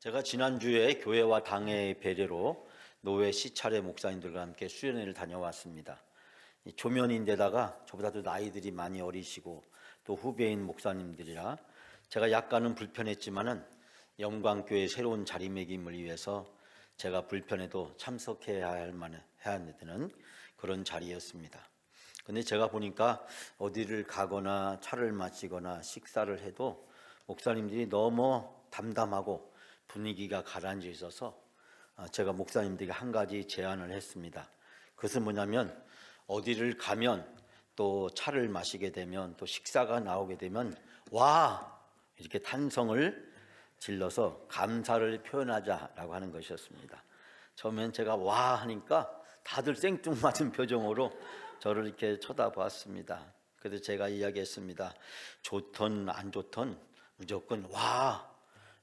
제가 지난주에 교회와 당회의 배려로 노회 시차례 목사님들과 함께 수련회를 다녀왔습니다. 초면인데다가 저보다도 나이들이 많이 어리시고 또 후배인 목사님들이라 제가 약간은 불편했지만은 영광교회 새로운 자리매김을 위해서 제가 불편해도 참석해야 할 만한 해야 되는 그런 자리였습니다. 근데 제가 보니까 어디를 가거나 차를 마시거나 식사를 해도 목사님들이 너무 담담하고 분위기가 가라앉아 있어서 제가 목사님들에게 한 가지 제안을 했습니다. 그것은 뭐냐면 어디를 가면 또 차를 마시게 되면 또 식사가 나오게 되면 와! 이렇게 탄성을 질러서 감사를 표현하자라고 하는 것이었습니다. 처음엔 제가 와 하니까 다들 생뚱맞은 표정으로 저를 이렇게 쳐다보았습니다. 그래서 제가 이야기했습니다. 좋든 안 좋든 무조건 와!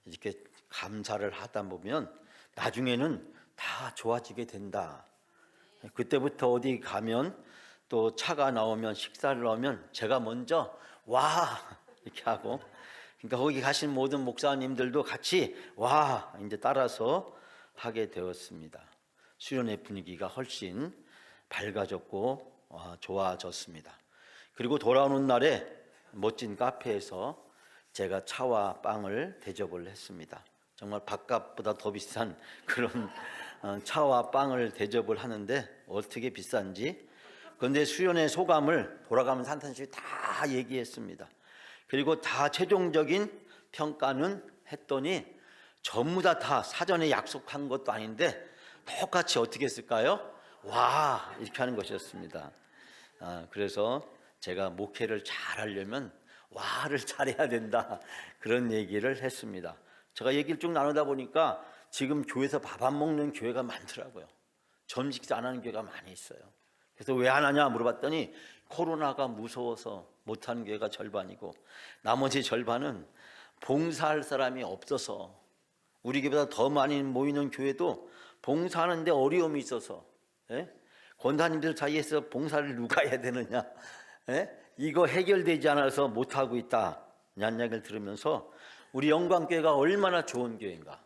이렇게 감사를 하다 보면 나중에는 다 좋아지게 된다. 그때부터 어디 가면 또 차가 나오면 식사를 하면 제가 먼저 와 이렇게 하고, 그러니까 거기 가신 모든 목사님들도 같이 와 이제 따라서 하게 되었습니다. 수련회 분위기가 훨씬 밝아졌고 좋아졌습니다. 그리고 돌아오는 날에 멋진 카페에서 제가 차와 빵을 대접을 했습니다. 정말 밥값보다 더 비싼 그런 차와 빵을 대접을 하는데 어떻게 비싼지. 그런데 수련회 소감을 돌아가면서 한 탄씩 다 얘기했습니다. 그리고 다 최종적인 평가는 했더니 전부 다 사전에 약속한 것도 아닌데 똑같이 어떻게 했을까요? 와 이렇게 하는 것이었습니다. 그래서 제가 목회를 잘하려면 와를 잘해야 된다 그런 얘기를 했습니다. 제가 얘기를 쭉 나누다 보니까 지금 교회에서 밥 안 먹는 교회가 많더라고요. 점식사 안 하는 교회가 많이 있어요. 그래서 왜 안 하냐 물어봤더니 코로나가 무서워서 못하는 교회가 절반이고 나머지 절반은 봉사할 사람이 없어서, 우리 교회보다 더 많이 모이는 교회도 봉사하는데 어려움이 있어서, 권사님들 사이에서 봉사를 누가 해야 되느냐, 이거 해결되지 않아서 못하고 있다 냐는 얘기를 들으면서 우리 영광교회가 얼마나 좋은 교회인가.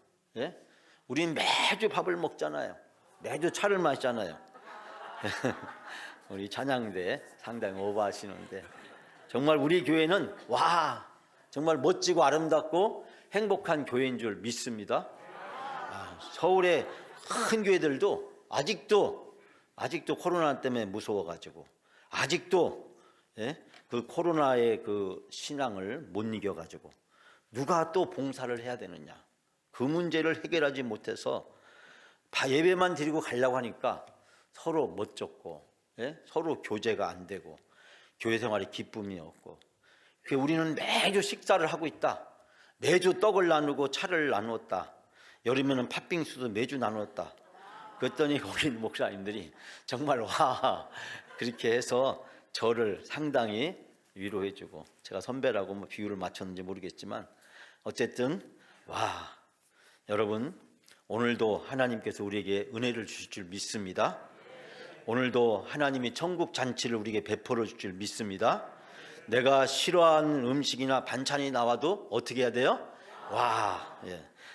우린 매주 밥을 먹잖아요. 매주 차를 마시잖아요. 우리 찬양대 상당히 오버하시는데 정말 우리 교회는 와 정말 멋지고 아름답고 행복한 교회인 줄 믿습니다. 서울의 큰 교회들도 아직도 코로나 때문에 무서워가지고 아직도 그 코로나의 그 신앙을 못 이겨가지고 누가 또 봉사를 해야 되느냐, 그 문제를 해결하지 못해서 예배만 드리고 가려고 하니까 서로 멋쩍고 서로 교제가 안 되고 교회 생활에 기쁨이 없고, 우리는 매주 식사를 하고 있다. 매주 떡을 나누고 차를 나누었다. 여름에는 팥빙수도 매주 나누었다. 그랬더니 거기 있는 목사님들이 정말 와 그렇게 해서 저를 상당히 위로해주고, 제가 선배라고 뭐 비유를 맞췄는지 모르겠지만 어쨌든 와 여러분 오늘도 하나님께서 우리에게 은혜를 주실 줄 믿습니다. 오늘도 하나님이 천국 잔치를 우리에게 베풀어 줄 줄 믿습니다. 내가 싫어하는 음식이나 반찬이 나와도 어떻게 해야 돼요? 와.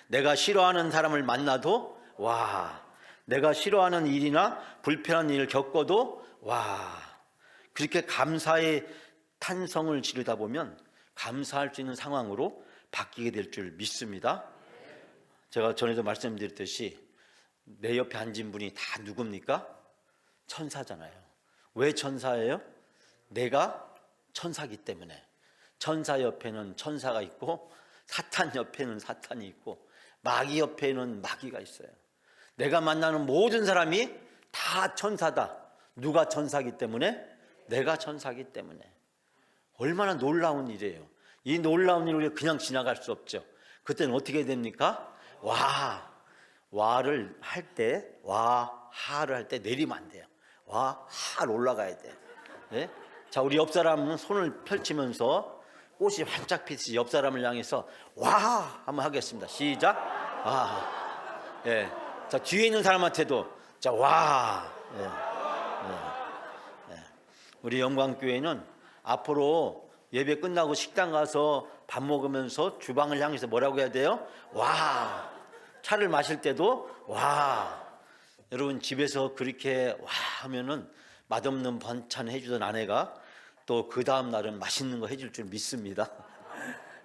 내가 싫어하는 사람을 만나도 와. 내가 싫어하는 일이나 불편한 일을 겪어도 와. 그렇게 감사의 탄성을 지르다 보면 감사할 수 있는 상황으로 바뀌게 될 줄 믿습니다. 제가 전에도 말씀드렸듯이 내 옆에 앉은 분이 다 누굽니까? 천사잖아요. 왜 천사예요? 내가 천사기 때문에. 천사 옆에는 천사가 있고 사탄 옆에는 사탄이 있고 마귀 옆에는 마귀가 있어요. 내가 만나는 모든 사람이 다 천사다. 누가 천사기 때문에? 내가 천사기 때문에. 얼마나 놀라운 일이에요. 이 놀라운 일을 그냥 지나갈 수 없죠. 그때는 어떻게 됩니까? 와를 할 때, 하를 할 때 내리면 안 돼요. 하를 올라가야 돼. 자, 우리 옆 사람은 손을 펼치면서 꽃이 활짝 피듯이 옆 사람을 향해서 와 한번 하겠습니다. 시작. 자, 뒤에 있는 사람한테도 자, 와. 우리 영광교회는 앞으로 예배 끝나고 식당 가서 밥 먹으면서 주방을 향해서 뭐라고 해야 돼요? 와. 차를 마실 때도 와. 여러분 집에서 그렇게 와 하면은 맛없는 반찬 해주던 아내가 또 그 다음 날은 맛있는 거 해줄 줄 믿습니다.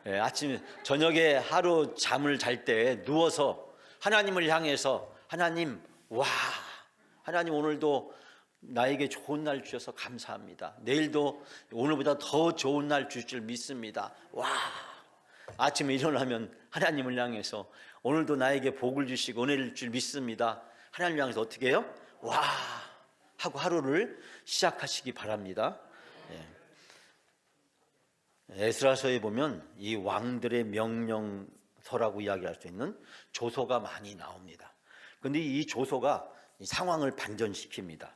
예, 아침 저녁에 하루 잠을 잘 때 누워서 하나님을 향해서 하나님 와 하나님 오늘도 나에게 좋은 날 주셔서 감사합니다. 내일도 오늘보다 더 좋은 날 주실 줄 믿습니다. 와 아침에 일어나면 하나님을 향해서 오늘도 나에게 복을 주시고 은혜를 줄 믿습니다. 하나님 향해서 어떻게 해요? 와 하고 하루를 시작하시기 바랍니다. 에스라서에 보면 이 왕들의 명령서라고 이야기할 수 있는 조서가 많이 나옵니다. 그런데 이 조서가 이 상황을 반전시킵니다.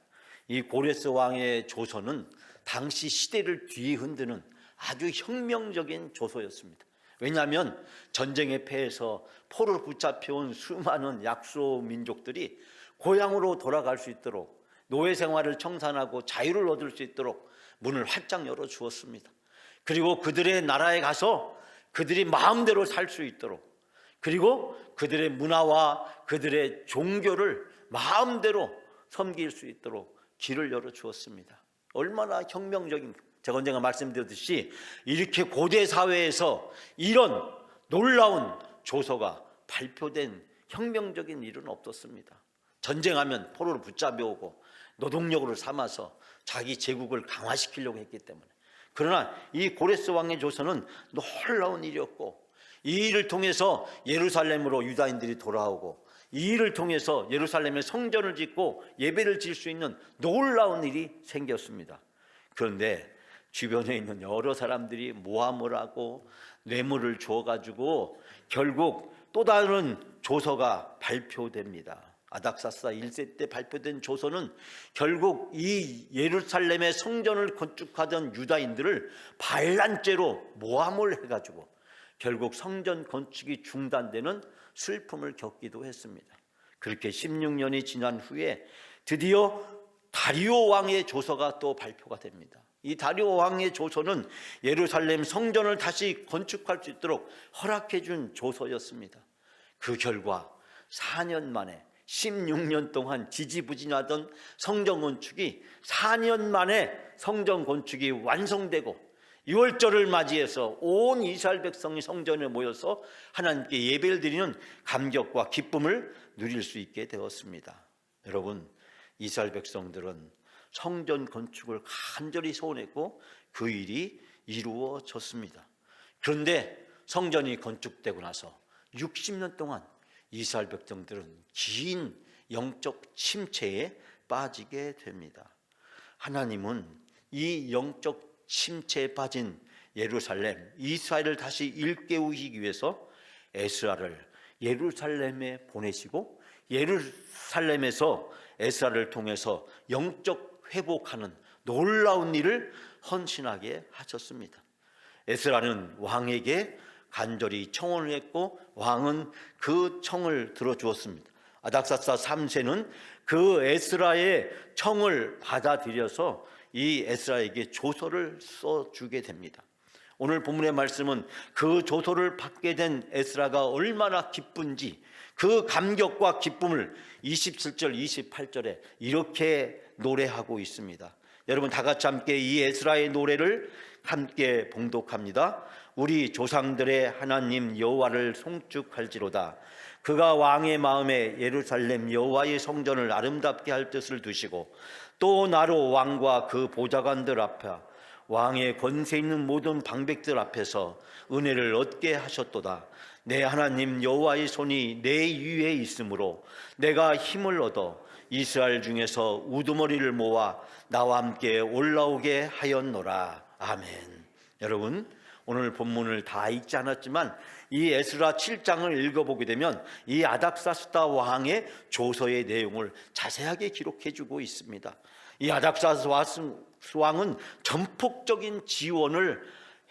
이 고레스 왕의 조서는 당시 시대를 뒤흔드는 아주 혁명적인 조서였습니다. 왜냐하면 전쟁에 패해서 포로로 붙잡혀온 수많은 약소 민족들이 고향으로 돌아갈 수 있도록 노예 생활을 청산하고 자유를 얻을 수 있도록 문을 활짝 열어 주었습니다. 그리고 그들의 나라에 가서 그들이 마음대로 살 수 있도록, 그리고 그들의 문화와 그들의 종교를 마음대로 섬길 수 있도록 길을 열어 주었습니다. 얼마나 혁명적인, 제가 언젠가 말씀드렸듯이 이렇게 고대 사회에서 이런 놀라운 조서가 발표된 혁명적인 일은 없었습니다. 전쟁하면 포로를 붙잡아오고 노동력으로 삼아서 자기 제국을 강화시키려고 했기 때문에. 그러나 이 고레스 왕의 조서는 놀라운 일이었고, 이 일을 통해서 예루살렘으로 유다인들이 돌아오고, 이 일을 통해서 예루살렘에 성전을 짓고 예배를 드릴 수 있는 놀라운 일이 생겼습니다. 그런데 주변에 있는 여러 사람들이 모함을 하고 뇌물을 주어가지고 결국 또 다른 조서가 발표됩니다. 아닥사스다 1세 때 발표된 조서는 결국 이 예루살렘의 성전을 건축하던 유다인들을 반란죄로 모함을 해가지고 결국 성전 건축이 중단되는 슬픔을 겪기도 했습니다. 그렇게 16년이 지난 후에 드디어 다리오 왕의 조서가 또 발표가 됩니다. 이 다리오 왕의 조서는 예루살렘 성전을 다시 건축할 수 있도록 허락해 준 조서였습니다. 그 결과 4년 만에 16년 동안 지지부진하던 성전 건축이 4년 만에 성전 건축이 완성되고 6월절을 맞이해서 온 이스라엘 백성이 성전에 모여서 하나님께 예배를 드리는 감격과 기쁨을 누릴 수 있게 되었습니다. 여러분, 이스라엘 백성들은 성전 건축을 간절히 소원했고 그 일이 이루어졌습니다. 그런데 성전이 건축되고 나서 60년 동안 이스라엘 백성들은 긴 영적 침체에 빠지게 됩니다. 하나님은 이 영적 침체에 빠진 예루살렘, 이스라엘을 다시 일깨우시기 위해서 에스라를 예루살렘에 보내시고 예루살렘에서 에스라를 통해서 영적 회복하는 놀라운 일을 헌신하게 하셨습니다. 에스라는 왕에게 간절히 청혼을 했고 왕은 그 청을 들어주었습니다. 아닥사스다 3세는 그 에스라의 청을 받아들여서 이 에스라에게 조서를 써주게 됩니다. 오늘 본문의 말씀은 그 조서를 받게 된 에스라가 얼마나 기쁜지 그 감격과 기쁨을 27절 28절에 이렇게 노래하고 있습니다. 여러분 다 같이 함께 이 에스라의 노래를 함께 봉독합니다. 우리 조상들의 하나님 여호와를 송축할지로다. 그가 왕의 마음에 예루살렘 여호와의 성전을 아름답게 할 뜻을 두시고 또 나로 왕과 그 보좌관들 앞에 왕의 권세 있는 모든 방백들 앞에서 은혜를 얻게 하셨도다. 내 하나님 여호와의 손이 내 위에 있으므로 내가 힘을 얻어 이스라엘 중에서 우두머리를 모아 나와 함께 올라오게 하였노라. 아멘. 여러분, 오늘 본문을 다 읽지 않았지만 이 에스라 7장을 읽어보게 되면 이 아닥사스다 왕의 조서의 내용을 자세하게 기록해주고 있습니다. 이 아닥사스다 왕은 전폭적인 지원을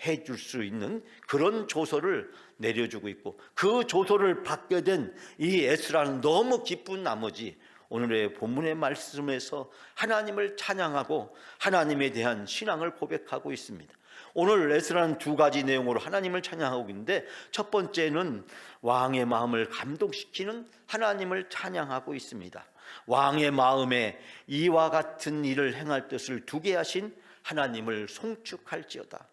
해줄 수 있는 그런 조서를 내려주고 있고, 그 조서를 받게 된 이 에스라는 너무 기쁜 나머지 오늘의 본문의 말씀에서 하나님을 찬양하고 하나님에 대한 신앙을 고백하고 있습니다. 오늘 에스라는 두 가지 내용으로 하나님을 찬양하고 있는데, 첫 번째는 왕의 마음을 감동시키는 하나님을 찬양하고 있습니다. 왕의 마음에 이와 같은 일을 행할 뜻을 두게 하신 하나님을 송축할지어다.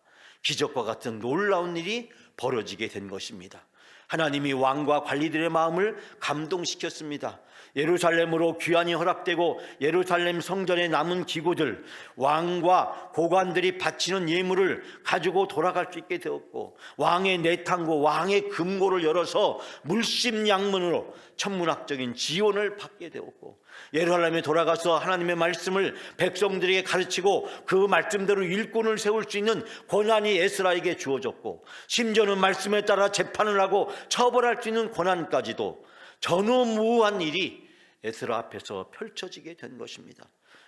기적과 같은 놀라운 일이 벌어지게 된 것입니다. 하나님이 왕과 관리들의 마음을 감동시켰습니다. 예루살렘으로 귀환이 허락되고 예루살렘 성전에 남은 기구들, 왕과 고관들이 바치는 예물을 가지고 돌아갈 수 있게 되었고, 왕의 내탕고, 왕의 금고를 열어서 물심양문으로 천문학적인 지원을 받게 되었고, 예루살렘에 돌아가서 하나님의 말씀을 백성들에게 가르치고 그 말씀대로 일꾼을 세울 수 있는 권한이 에스라에게 주어졌고, 심지어는 말씀에 따라 재판을 하고 처벌할 수 있는 권한까지도 전무후무한 일이 에스라 앞에서 펼쳐지게 된 것입니다.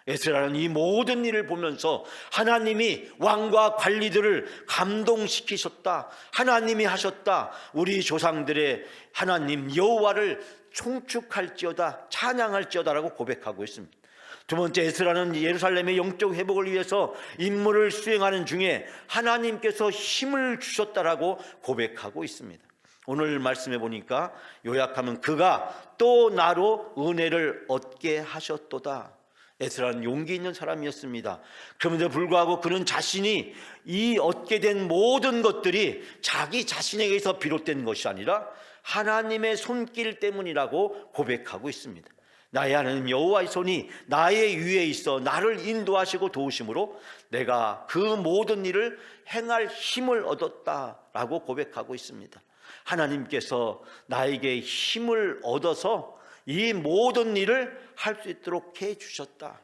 에스라는 이 모든 일을 보면서 하나님이 왕과 관리들을 감동시키셨다, 하나님이 하셨다, 우리 조상들의 하나님 여호와를 총축할지어다, 찬양할지어다라고 고백하고 있습니다. 두 번째, 에스라는 예루살렘의 영적 회복을 위해서 임무를 수행하는 중에 하나님께서 힘을 주셨다라고 고백하고 있습니다. 오늘 말씀해 보니까 요약하면 그가 또 나로 은혜를 얻게 하셨도다. 에스라는 용기 있는 사람이었습니다. 그런데 불구하고 그는 자신이 이 얻게 된 모든 것들이 자기 자신에게서 비롯된 것이 아니라 하나님의 손길 때문이라고 고백하고 있습니다. 나의 하나님 여호와의 손이 나의 위에 있어 나를 인도하시고 도우심으로 내가 그 모든 일을 행할 힘을 얻었다라고 고백하고 있습니다. 하나님께서 나에게 힘을 얻어서 이 모든 일을 할 수 있도록 해주셨다.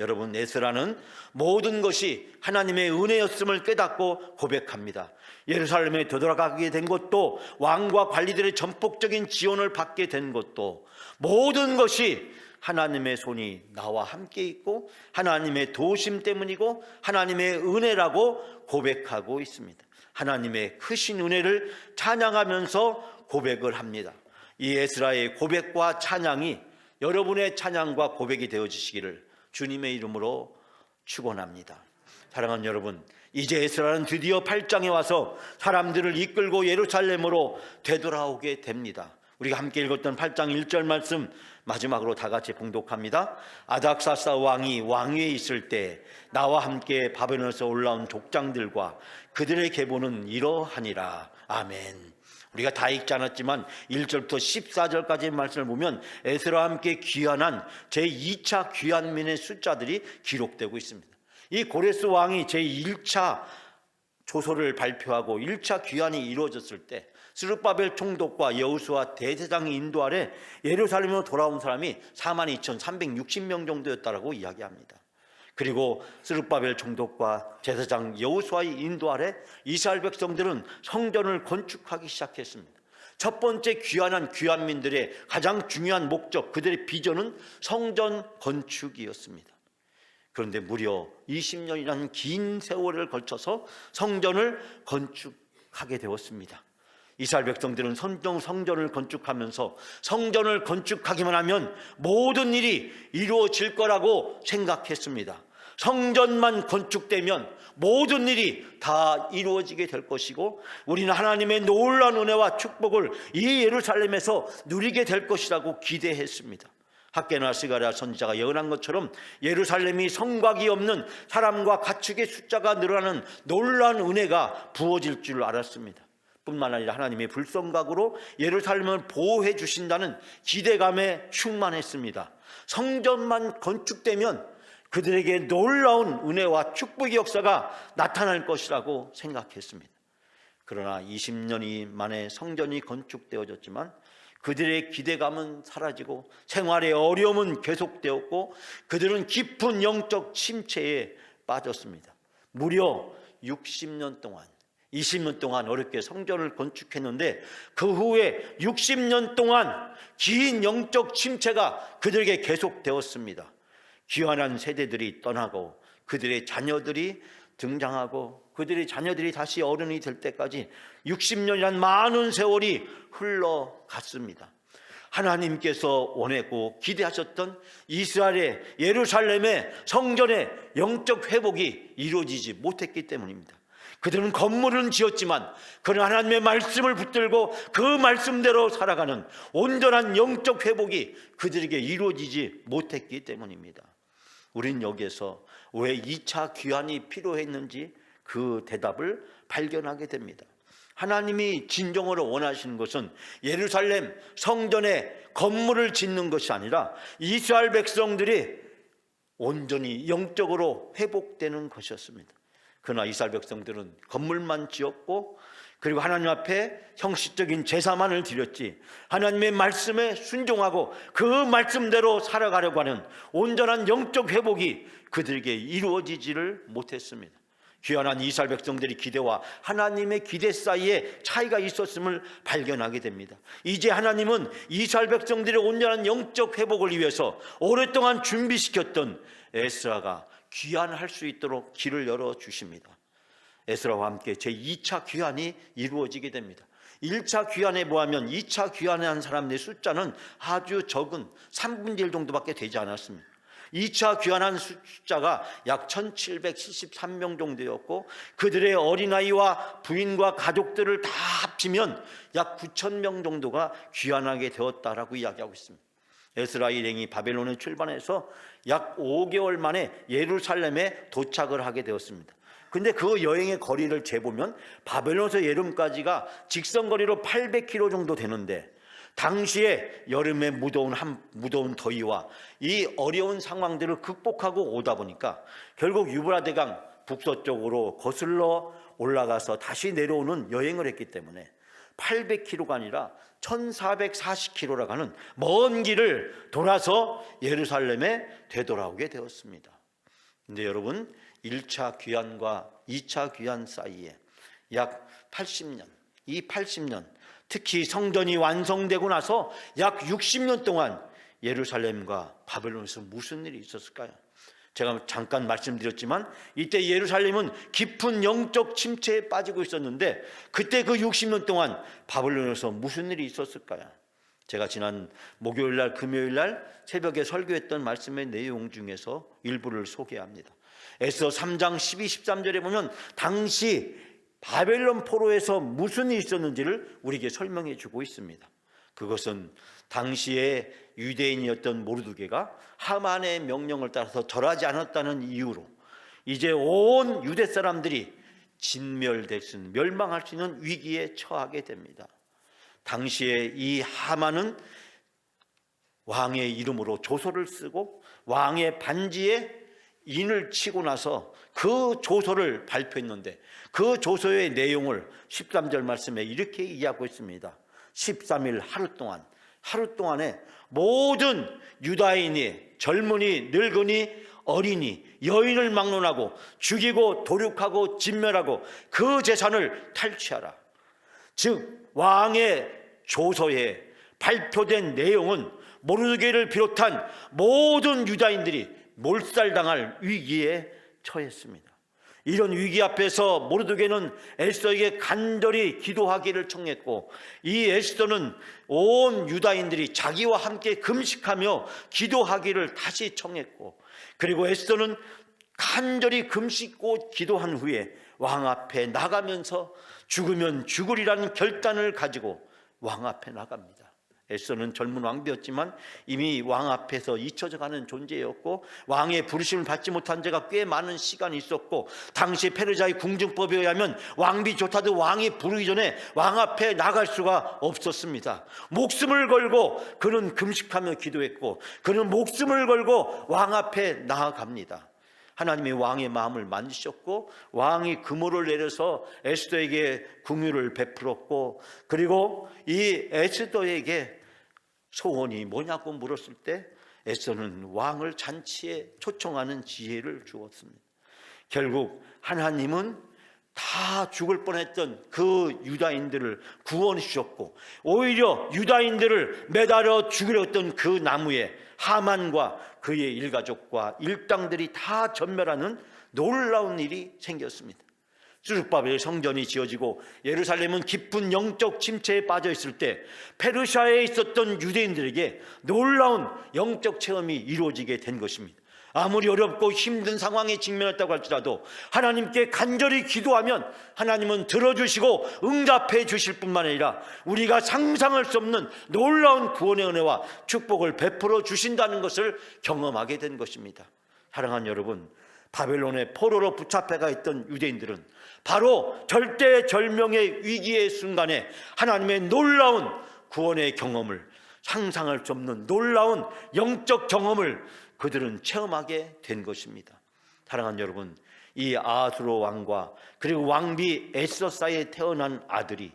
여러분, 에스라는 모든 것이 하나님의 은혜였음을 깨닫고 고백합니다. 예루살렘에 되돌아가게 된 것도, 왕과 관리들의 전폭적인 지원을 받게 된 것도, 모든 것이 하나님의 손이 나와 함께 있고 하나님의 도우심 때문이고 하나님의 은혜라고 고백하고 있습니다. 하나님의 크신 은혜를 찬양하면서 고백을 합니다. 이 에스라의 고백과 찬양이 여러분의 찬양과 고백이 되어지시기를 주님의 이름으로 축원합니다. 사랑하는 여러분, 이제 에스라는 드디어 8장에 와서 사람들을 이끌고 예루살렘으로 되돌아오게 됩니다. 우리가 함께 읽었던 8장 1절 말씀 마지막으로 다 같이 봉독합니다. 아닥사스 왕이 왕위에 있을 때 나와 함께 바벨론에서 올라온 족장들과 그들의 계보는 이러하니라. 아멘. 우리가 다 읽지 않았지만 1절부터 14절까지의 말씀을 보면 에스라와 함께 귀환한 제2차 귀환민의 숫자들이 기록되고 있습니다. 이 고레스 왕이 제1차 조서를 발표하고 1차 귀환이 이루어졌을 때 스룹바벨 총독과 여호수아 대제사장의 인도 아래 예루살렘으로 돌아온 사람이 42,360명 정도였다라고 이야기합니다. 그리고 스룹바벨 총독과 제사장 여호수아의 인도 아래 이스라엘 백성들은 성전을 건축하기 시작했습니다. 첫 번째 귀환한 귀환민들의 가장 중요한 목적, 그들의 비전은 성전 건축이었습니다. 그런데 무려 20년이라는 긴 세월을 걸쳐서 성전을 건축하게 되었습니다. 이스라엘 백성들은 성전을 건축하면서 성전을 건축하기만 하면 모든 일이 이루어질 거라고 생각했습니다. 성전만 건축되면 모든 일이 다 이루어지게 될 것이고 우리는 하나님의 놀라운 은혜와 축복을 이 예루살렘에서 누리게 될 것이라고 기대했습니다. 학개나 스가랴 선지자가 예언한 것처럼 예루살렘이 성곽이 없는 사람과 가축의 숫자가 늘어나는 놀라운 은혜가 부어질 줄 알았습니다. 뿐만 아니라 하나님의 불성각으로 예루살렘을 보호해 주신다는 기대감에 충만했습니다. 성전만 건축되면 그들에게 놀라운 은혜와 축복의 역사가 나타날 것이라고 생각했습니다. 그러나 20년이 만에 성전이 건축되어졌지만 그들의 기대감은 사라지고 생활의 어려움은 계속되었고 그들은 깊은 영적 침체에 빠졌습니다. 무려 60년 동안 20년 동안 어렵게 성전을 건축했는데 그 후에 60년 동안 긴 영적 침체가 그들에게 계속되었습니다. 귀환한 세대들이 떠나고 그들의 자녀들이 등장하고 그들의 자녀들이 다시 어른이 될 때까지 60년이란 많은 세월이 흘러갔습니다. 하나님께서 원하고 기대하셨던 이스라엘의 예루살렘의 성전의 영적 회복이 이루어지지 못했기 때문입니다. 그들은 건물은 지었지만 그는 하나님의 말씀을 붙들고 그 말씀대로 살아가는 온전한 영적 회복이 그들에게 이루어지지 못했기 때문입니다. 우린 여기에서 왜 2차 귀환이 필요했는지 그 대답을 발견하게 됩니다. 하나님이 진정으로 원하시는 것은 예루살렘 성전에 건물을 짓는 것이 아니라 이스라엘 백성들이 온전히 영적으로 회복되는 것이었습니다. 그러나 이스라엘 백성들은 건물만 지었고 그리고 하나님 앞에 형식적인 제사만을 드렸지 하나님의 말씀에 순종하고 그 말씀대로 살아가려고 하는 온전한 영적 회복이 그들에게 이루어지지를 못했습니다. 귀환한 이스라엘 백성들의 기대와 하나님의 기대 사이에 차이가 있었음을 발견하게 됩니다. 이제 하나님은 이스라엘 백성들의 온전한 영적 회복을 위해서 오랫동안 준비시켰던 에스라가 귀환할 수 있도록 길을 열어주십니다. 에스라와 함께 제2차 귀환이 이루어지게 됩니다. 1차 귀환에 비하면 2차 귀환한 사람들의 숫자는 아주 적은 3분의 1 정도밖에 되지 않았습니다. 2차 귀환한 숫자가 약 1773명 정도였고 그들의 어린아이와 부인과 가족들을 다 합치면 약 9,000명 정도가 귀환하게 되었다라고 이야기하고 있습니다. 에스라 일행이 바벨론에 출발해서 약 5개월 만에 예루살렘에 도착을 하게 되었습니다. 근데 그 여행의 거리를 재보면 바벨론에서 예루살렘까지가 직선거리로 800km 정도 되는데 당시에 여름에 무더운 더위와 이 어려운 상황들을 극복하고 오다 보니까 결국 유브라데강 북서쪽으로 거슬러 올라가서 다시 내려오는 여행을 했기 때문에 800km가 아니라 1440km라고 하는 먼 길을 돌아서 예루살렘에 되돌아오게 되었습니다. 근데 여러분 1차 귀환과 2차 귀환 사이에 약 80년, 이 80년 특히 성전이 완성되고 나서 약 60년 동안 예루살렘과 바벨론에서 무슨 일이 있었을까요? 제가 잠깐 말씀드렸지만 이때 예루살렘은 깊은 영적 침체에 빠지고 있었는데 그때 그 60년 동안 바벨론에서 무슨 일이 있었을까요? 제가 지난 목요일날 금요일날 새벽에 설교했던 말씀의 내용 중에서 일부를 소개합니다. 에스더 3장 12, 13절에 보면 당시 바벨론 포로에서 무슨 일이 있었는지를 우리에게 설명해 주고 있습니다. 그것은 당시에 유대인이었던 모르드게가 하만의 명령을 따라서 절하지 않았다는 이유로 이제 온 유대 사람들이 진멸될 수 있는, 멸망할 수 있는 위기에 처하게 됩니다. 당시에 이 하만은 왕의 이름으로 조서를 쓰고 왕의 반지에 인을 치고 나서 그 조서를 발표했는데 그 조서의 내용을 13절 말씀에 이렇게 이야기하고 있습니다. 13일 하루 동안에 모든 유다인이 젊은이, 늙은이, 어린이, 여인을 막론하고 죽이고 도륙하고 진멸하고 그 재산을 탈취하라. 즉 왕의 조서에 발표된 내용은 모르드게를 비롯한 모든 유다인들이 몰살당할 위기에 처했습니다. 이런 위기 앞에서 모르드게는 에스더에게 간절히 기도하기를 청했고 이 에스더는 온 유다인들이 자기와 함께 금식하며 기도하기를 다시 청했고 그리고 에스더는 간절히 금식고 기도한 후에 왕 앞에 나가면서 죽으면 죽으리라는 결단을 가지고 왕 앞에 나갑니다. 에스더는 젊은 왕비였지만 이미 왕 앞에서 잊혀져가는 존재였고 왕의 부르심을 받지 못한 지가 꽤 많은 시간이 있었고 당시 페르시아의 궁중법에 의하면 왕비조차도 왕이 부르기 전에 왕 앞에 나갈 수가 없었습니다. 목숨을 걸고 그는 금식하며 기도했고 그는 목숨을 걸고 왕 앞에 나아갑니다. 하나님이 왕의 마음을 만지셨고 왕이 금호를 내려서 에스더에게 긍휼을 베풀었고 그리고 이 에스더에게 소원이 뭐냐고 물었을 때 에스더는 왕을 잔치에 초청하는 지혜를 주었습니다. 결국 하나님은 다 죽을 뻔했던 그 유다인들을 구원해 주셨고 오히려 유다인들을 매달아 죽이려 했던 그 나무에 하만과 그의 일가족과 일당들이 다 전멸하는 놀라운 일이 생겼습니다. 수르바벨 성전이 지어지고 예루살렘은 깊은 영적 침체에 빠져 있을 때 페르시아에 있었던 유대인들에게 놀라운 영적 체험이 이루어지게 된 것입니다. 아무리 어렵고 힘든 상황에 직면했다고 할지라도 하나님께 간절히 기도하면 하나님은 들어주시고 응답해 주실 뿐만 아니라 우리가 상상할 수 없는 놀라운 구원의 은혜와 축복을 베풀어 주신다는 것을 경험하게 된 것입니다. 사랑하는 여러분, 바벨론의 포로로 붙잡혀가 있던 유대인들은 바로 절대절명의 위기의 순간에 하나님의 놀라운 구원의 경험을, 상상할 수 없는 놀라운 영적 경험을 그들은 체험하게 된 것입니다. 사랑하는 여러분, 이 아하수로 왕과 그리고 왕비 에스더 사이에 태어난 아들이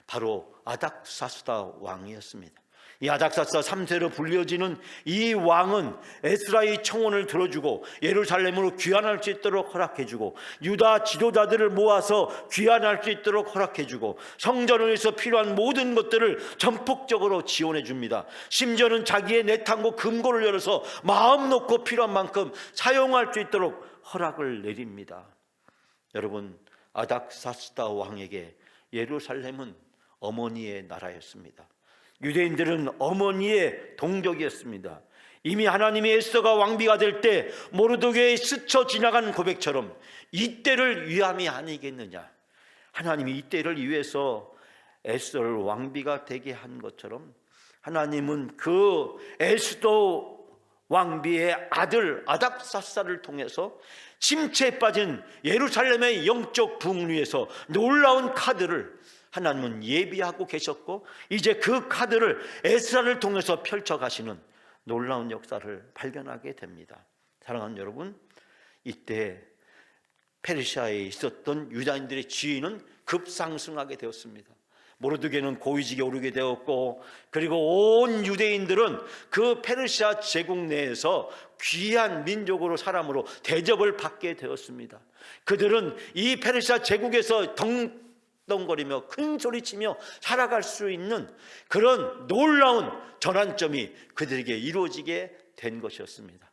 바로 아닥사스다 왕이었습니다. 이 아닥사스다 3세로 불려지는 이 왕은 에스라의 청혼을 들어주고 예루살렘으로 귀환할 수 있도록 허락해주고 유다 지도자들을 모아서 귀환할 수 있도록 허락해주고 성전을 위해서 필요한 모든 것들을 전폭적으로 지원해줍니다. 심지어는 자기의 내탕고 금고를 열어서 마음 놓고 필요한 만큼 사용할 수 있도록 허락을 내립니다. 여러분, 아닥사스다 왕에게 예루살렘은 어머니의 나라였습니다. 유대인들은 어머니의 동족이었습니다. 이미 하나님이 에스더가 왕비가 될 때 모르드게에 스쳐 지나간 고백처럼 이때를 위함이 아니겠느냐, 하나님이 이때를 위해서 에스더를 왕비가 되게 한 것처럼 하나님은 그 에스더 왕비의 아들 아닥사스다를 통해서 침체에 빠진 예루살렘의 영적 부흥을 위해서 놀라운 카드를 하나님은 예비하고 계셨고 이제 그 카드를 에스라를 통해서 펼쳐가시는 놀라운 역사를 발견하게 됩니다. 사랑하는 여러분, 이때 페르시아에 있었던 유다인들의 지위는 급상승하게 되었습니다. 모르드게는 고위직에 오르게 되었고 그리고 온 유대인들은 그 페르시아 제국 내에서 귀한 민족으로 사람으로 대접을 받게 되었습니다. 그들은 이 페르시아 제국에서 덩덩거리며 큰 소리치며 살아갈 수 있는 그런 놀라운 전환점이 그들에게 이루어지게 된 것이었습니다.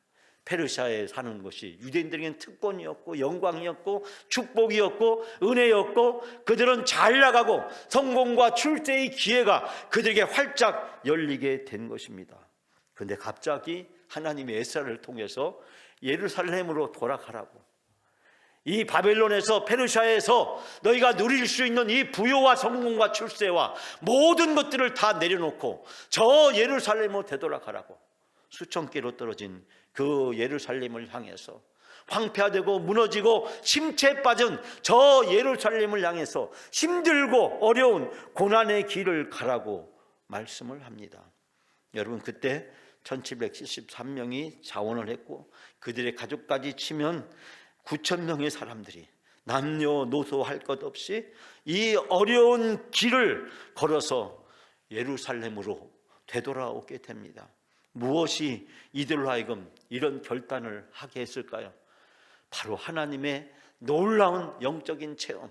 페르시아에 사는 것이 유대인들에게는 특권이었고 영광이었고 축복이었고 은혜였고 그들은 잘 나가고 성공과 출세의 기회가 그들에게 활짝 열리게 된 것입니다. 그런데 갑자기 하나님이 에스라를 통해서 예루살렘으로 돌아가라고, 이 바벨론에서 페르시아에서 너희가 누릴 수 있는 이 부요와 성공과 출세와 모든 것들을 다 내려놓고 저 예루살렘으로 되돌아가라고, 수천 킬로 떨어진 그 예루살렘을 향해서 황폐화되고 무너지고 침체에 빠진 저 예루살렘을 향해서 힘들고 어려운 고난의 길을 가라고 말씀을 합니다. 여러분, 그때 1773명이 자원을 했고 그들의 가족까지 치면 9,000명의 사람들이 남녀노소 할 것 없이 이 어려운 길을 걸어서 예루살렘으로 되돌아오게 됩니다. 무엇이 이들로 하여금 이런 결단을 하게 했을까요? 바로 하나님의 놀라운 영적인 체험.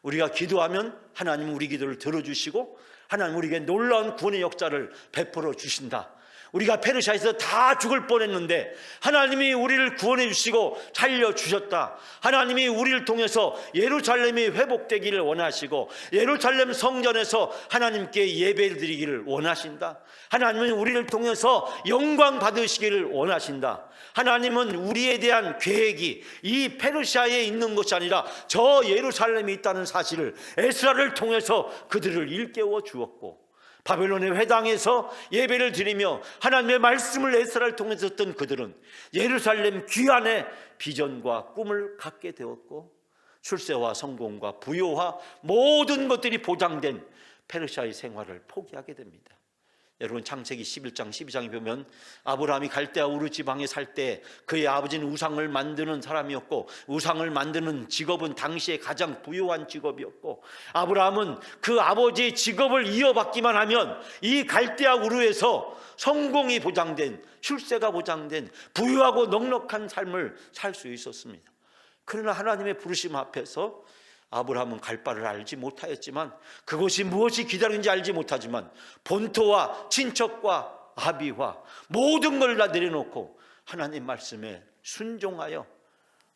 우리가 기도하면 하나님은 우리 기도를 들어주시고 하나님 우리에게 놀라운 구원의 역사를 베풀어 주신다. 우리가 페르시아에서 다 죽을 뻔했는데 하나님이 우리를 구원해 주시고 살려주셨다. 하나님이 우리를 통해서 예루살렘이 회복되기를 원하시고 예루살렘 성전에서 하나님께 예배를 드리기를 원하신다. 하나님은 우리를 통해서 영광 받으시기를 원하신다. 하나님은 우리에 대한 계획이 이 페르시아에 있는 것이 아니라 저 예루살렘에 있다는 사실을 에스라를 통해서 그들을 일깨워 주었고, 바벨론의 회당에서 예배를 드리며 하나님의 말씀을 에스라를 통해서 듣던 그들은 예루살렘 귀환의 비전과 꿈을 갖게 되었고 출세와 성공과 부요와 모든 것들이 보장된 페르시아의 생활을 포기하게 됩니다. 여러분, 창세기 11장 12장에 보면 아브라함이 갈대아 우르 지방에 살 때 그의 아버지는 우상을 만드는 사람이었고 우상을 만드는 직업은 당시에 가장 부유한 직업이었고 아브라함은 그 아버지의 직업을 이어받기만 하면 이 갈대아 우르에서 성공이 보장된, 출세가 보장된 부유하고 넉넉한 삶을 살 수 있었습니다. 그러나 하나님의 부르심 앞에서 아브라함은 갈 바를 알지 못하였지만, 그것이 무엇이 기다리는지 알지 못하지만 본토와 친척과 아비와 모든 걸 다 내려놓고 하나님 말씀에 순종하여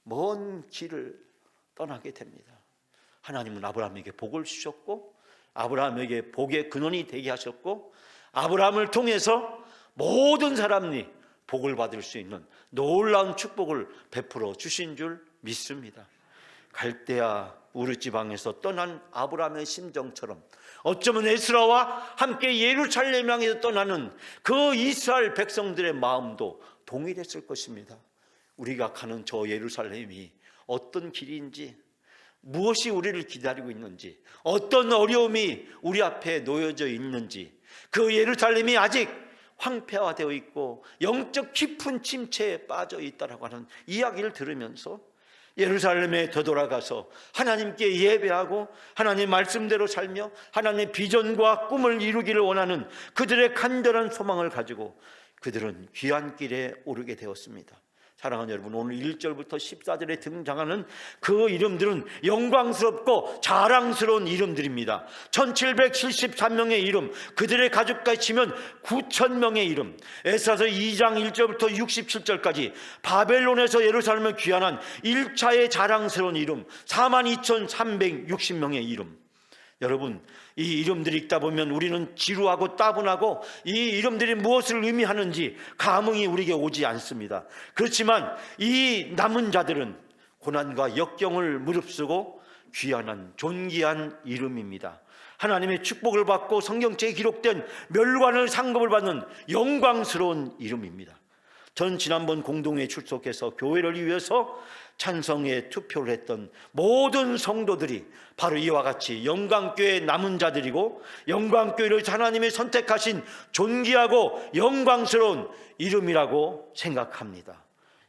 먼 길을 떠나게 됩니다. 하나님은 아브라함에게 복을 주셨고 아브라함에게 복의 근원이 되게 하셨고 아브라함을 통해서 모든 사람이 복을 받을 수 있는 놀라운 축복을 베풀어 주신 줄 믿습니다. 갈대아 우르 지방에서 떠난 아브라함의 심정처럼 어쩌면 에스라와 함께 예루살렘 향해서 떠나는 그 이스라엘 백성들의 마음도 동일했을 것입니다. 우리가 가는 저 예루살렘이 어떤 길인지, 무엇이 우리를 기다리고 있는지, 어떤 어려움이 우리 앞에 놓여져 있는지, 그 예루살렘이 아직 황폐화되어 있고 영적 깊은 침체에 빠져 있다라고 하는 이야기를 들으면서 예루살렘에 되돌아가서 하나님께 예배하고 하나님 말씀대로 살며 하나님의 비전과 꿈을 이루기를 원하는 그들의 간절한 소망을 가지고 그들은 귀한 길에 오르게 되었습니다. 사랑하는 여러분, 오늘 1절부터 14절에 등장하는 그 이름들은 영광스럽고 자랑스러운 이름들입니다. 1773명의 이름, 그들의 가족까지 치면 9000명의 이름. 에스라서 2장 1절부터 67절까지 바벨론에서 예루살렘을 귀환한 1차의 자랑스러운 이름, 42,360명의 이름. 여러분, 이 이름들이 읽다 보면 우리는 지루하고 따분하고 이 이름들이 무엇을 의미하는지 감흥이 우리에게 오지 않습니다. 그렇지만 이 남은 자들은 고난과 역경을 무릅쓰고 귀환한 존귀한 이름입니다. 하나님의 축복을 받고 성경책에 기록된 멸관을 상급을 받는 영광스러운 이름입니다. 전 지난번 공동회에 출석해서 교회를 위해서 찬성에 투표를 했던 모든 성도들이 바로 이와 같이 영광교회의 남은 자들이고 영광교회를 하나님이 선택하신 존귀하고 영광스러운 이름이라고 생각합니다.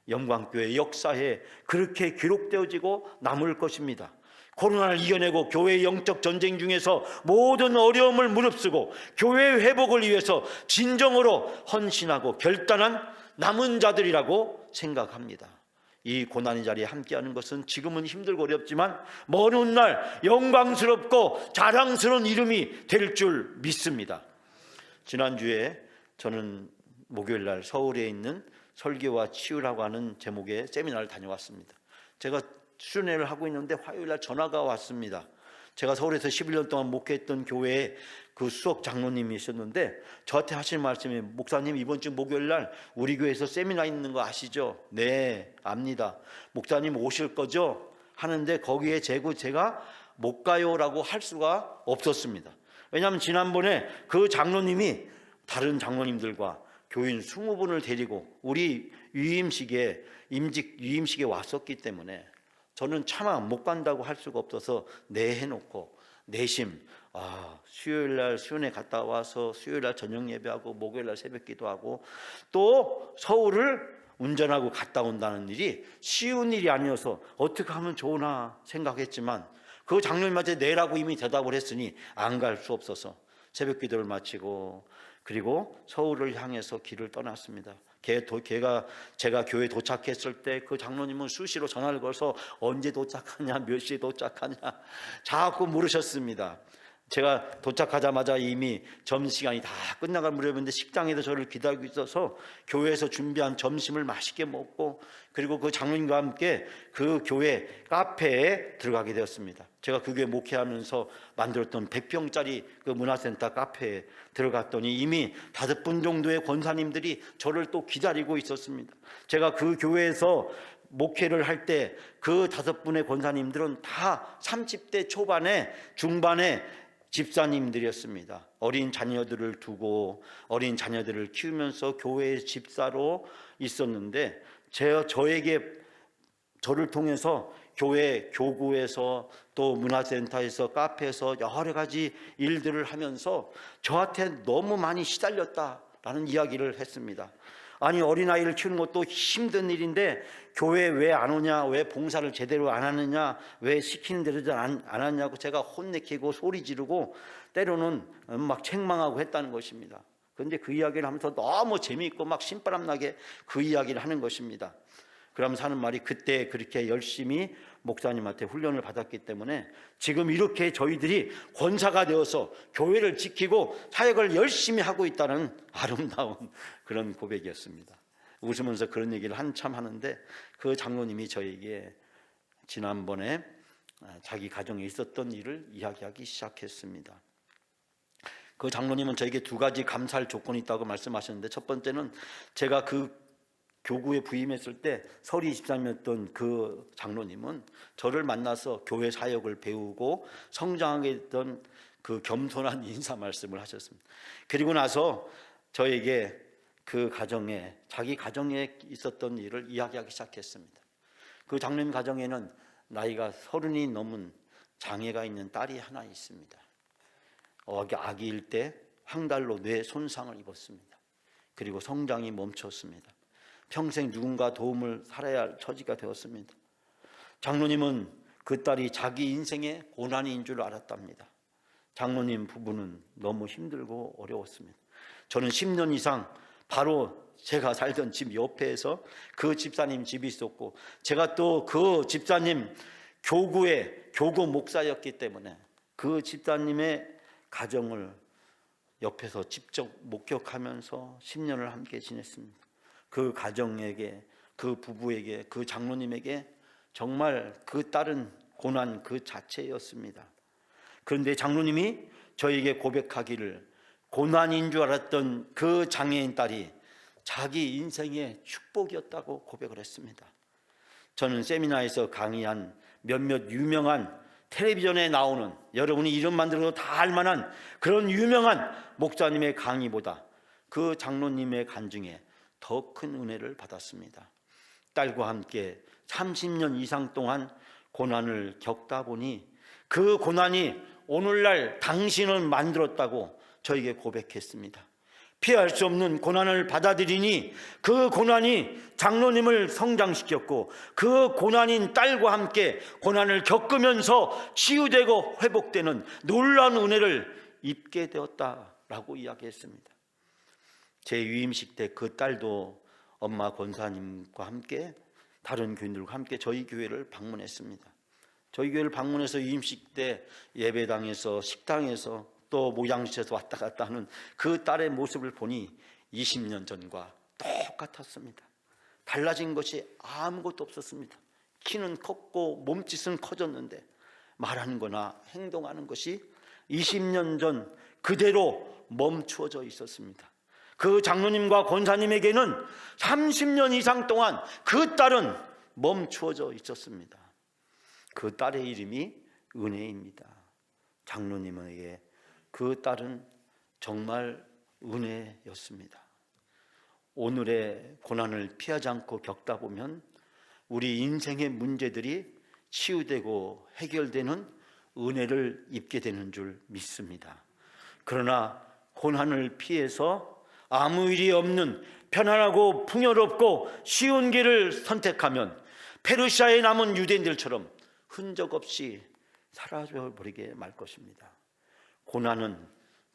영광교회 역사에 그렇게 기록되어지고 남을 것입니다. 코로나를 이겨내고 교회의 영적 전쟁 중에서 모든 어려움을 무릅쓰고 교회 회복을 위해서 진정으로 헌신하고 결단한 남은 자들이라고 생각합니다. 이 고난의 자리에 함께하는 것은 지금은 힘들고 어렵지만 먼 훗날 영광스럽고 자랑스러운 이름이 될 줄 믿습니다. 지난주에 저는 목요일날 서울에 있는 설교와 치유라고 하는 제목의 세미나를 다녀왔습니다. 제가 수련회를 하고 있는데 화요일날 전화가 왔습니다. 제가 서울에서 11년 동안 목회했던 교회에 그 수석 장로님이 있었는데 저한테 하신 말씀이, 목사님 이번 주 목요일날 우리 교회에서 세미나 있는 거 아시죠? 네, 압니다. 목사님 오실 거죠? 하는데 거기에 제가 못 가요라고 할 수가 없었습니다. 왜냐하면 지난번에 그 장로님이 다른 장로님들과 교인 20분을 데리고 우리 임직 유임식에 왔었기 때문에 저는 차마 못 간다고 할 수가 없어서 네 해놓고 내심 수요일날 수련회 갔다 와서 수요일날 저녁 예배하고 목요일날 새벽 기도하고 또 서울을 운전하고 갔다 온다는 일이 쉬운 일이 아니어서 어떻게 하면 좋으나 생각했지만 그 장로님한테 내라고 이미 대답을 했으니 안 갈 수 없어서 새벽 기도를 마치고 그리고 서울을 향해서 길을 떠났습니다. 제가 교회에 도착했을 때 그 장로님은 수시로 전화를 걸어서 언제 도착하냐, 몇 시에 도착하냐 자꾸 물으셨습니다. 제가 도착하자마자 이미 점심시간이 다 끝나갈 무렵인데 식당에서 저를 기다리고 있어서 교회에서 준비한 점심을 맛있게 먹고 그리고 그 장로님과 함께 그 교회 카페에 들어가게 되었습니다. 제가 그 교회 목회하면서 만들었던 100평짜리 그 문화센터 카페에 들어갔더니 이미 5분 정도의 권사님들이 저를 또 기다리고 있었습니다. 제가 그 교회에서 목회를 할 때 그 5분의 권사님들은 다 30대 초반에 중반에 집사님들이었습니다. 어린 자녀들을 두고 어린 자녀들을 키우면서 교회의 집사로 있었는데 저를 통해서 교회 교구에서 또 문화센터에서 카페에서 여러 가지 일들을 하면서 저한테 너무 많이 시달렸다라는 이야기를 했습니다. 아니, 어린아이를 키우는 것도 힘든 일인데 교회 왜 안 오냐, 왜 봉사를 제대로 안 하느냐, 왜 시키는 대로 안 하냐고 제가 혼내키고 소리 지르고 때로는 막 책망하고 했다는 것입니다. 그런데 그 이야기를 하면서 너무 재미있고 막 신바람 나게 그 이야기를 하는 것입니다. 그러면서 하는 말이, 그때 그렇게 열심히 목사님한테 훈련을 받았기 때문에 지금 이렇게 저희들이 권사가 되어서 교회를 지키고 사역을 열심히 하고 있다는 아름다운 그런 고백이었습니다. 웃으면서 그런 얘기를 한참 하는데 그 장로님이 저에게 지난번에 자기 가정에 있었던 일을 이야기하기 시작했습니다. 그 장로님은 저에게 2가지 감사할 조건이 있다고 말씀하셨는데, 첫 번째는 제가 그 교구에 부임했을 때 서리 집사님이었던 그 장로님은 저를 만나서 교회 사역을 배우고 성장하게 됐던 그 겸손한 인사 말씀을 하셨습니다. 그리고 나서 저에게 그 가정에, 자기 가정에 있었던 일을 이야기하기 시작했습니다. 그 장로님 가정에는 나이가 30이 넘은 장애가 있는 딸이 하나 있습니다. 아기일 때 황달로 뇌 손상을 입었습니다. 그리고 성장이 멈췄습니다. 평생 누군가 도움을 살아야 할 처지가 되었습니다. 장로님은 그 딸이 자기 인생의 고난인 줄 알았답니다. 장로님 부부는 너무 힘들고 어려웠습니다. 저는 10년 이상 바로 제가 살던 집 옆에서 그 집사님 집이 있었고, 제가 또 그 집사님 교구의 교구 목사였기 때문에 그 집사님의 가정을 옆에서 직접 목격하면서 10년을 함께 지냈습니다. 그 가정에게, 그 부부에게, 그 장로님에게 정말 그 딸은 고난 그 자체였습니다. 그런데 장로님이 저에게 고백하기를 고난인 줄 알았던 그 장애인 딸이 자기 인생의 축복이었다고 고백을 했습니다. 저는 세미나에서 강의한 몇몇 유명한 텔레비전에 나오는, 여러분이 이름만 들어도 다 알만한 그런 유명한 목사님의 강의보다 그 장로님의 간증에 더 큰 은혜를 받았습니다. 딸과 함께 30년 이상 동안 고난을 겪다 보니 그 고난이 오늘날 당신을 만들었다고 저에게 고백했습니다. 피할 수 없는 고난을 받아들이니 그 고난이 장로님을 성장시켰고, 그 고난인 딸과 함께 고난을 겪으면서 치유되고 회복되는 놀라운 은혜를 입게 되었다라고 이야기했습니다. 제 위임식 때 그 딸도 엄마 권사님과 함께 다른 교인들과 함께 저희 교회를 방문했습니다. 저희 교회를 방문해서 위임식 때 예배당에서, 식당에서, 또 목양실에서 왔다 갔다 하는 그 딸의 모습을 보니 20년 전과 똑같았습니다. 달라진 것이 아무것도 없었습니다. 키는 컸고 몸짓은 커졌는데 말하는 거나 행동하는 것이 20년 전 그대로 멈추어져 있었습니다. 그 장로님과 권사님에게는 30년 이상 동안 그 딸은 멈추어져 있었습니다. 그 딸의 이름이 은혜입니다. 장로님에게 그 딸은 정말 은혜였습니다. 오늘의 고난을 피하지 않고 겪다 보면 우리 인생의 문제들이 치유되고 해결되는 은혜를 입게 되는 줄 믿습니다. 그러나 고난을 피해서 아무 일이 없는 편안하고 풍요롭고 쉬운 길을 선택하면 페르시아에 남은 유대인들처럼 흔적 없이 사라져버리게 말 것입니다. 고난은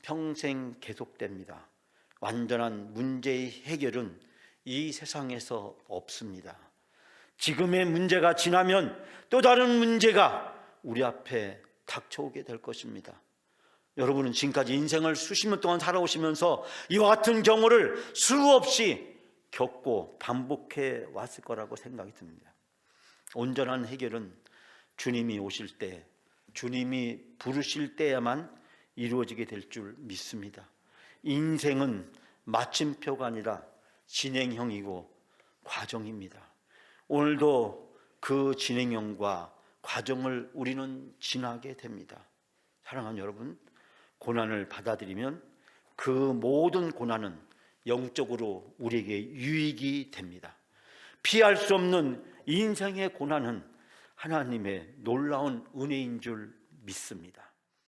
평생 계속됩니다. 완전한 문제의 해결은 이 세상에서 없습니다. 지금의 문제가 지나면 또 다른 문제가 우리 앞에 닥쳐오게 될 것입니다. 여러분은 지금까지 인생을 수십 년 동안 살아오시면서 이와 같은 경우를 수없이 겪고 반복해 왔을 거라고 생각이 듭니다. 온전한 해결은 주님이 오실 때, 주님이 부르실 때야만 이루어지게 될 줄 믿습니다. 인생은 마침표가 아니라 진행형이고 과정입니다. 오늘도 그 진행형과 과정을 우리는 지나게 됩니다. 사랑하는 여러분, 고난을 받아들이면 그 모든 고난은 영적으로 우리에게 유익이 됩니다. 피할 수 없는 인생의 고난은 하나님의 놀라운 은혜인 줄 믿습니다.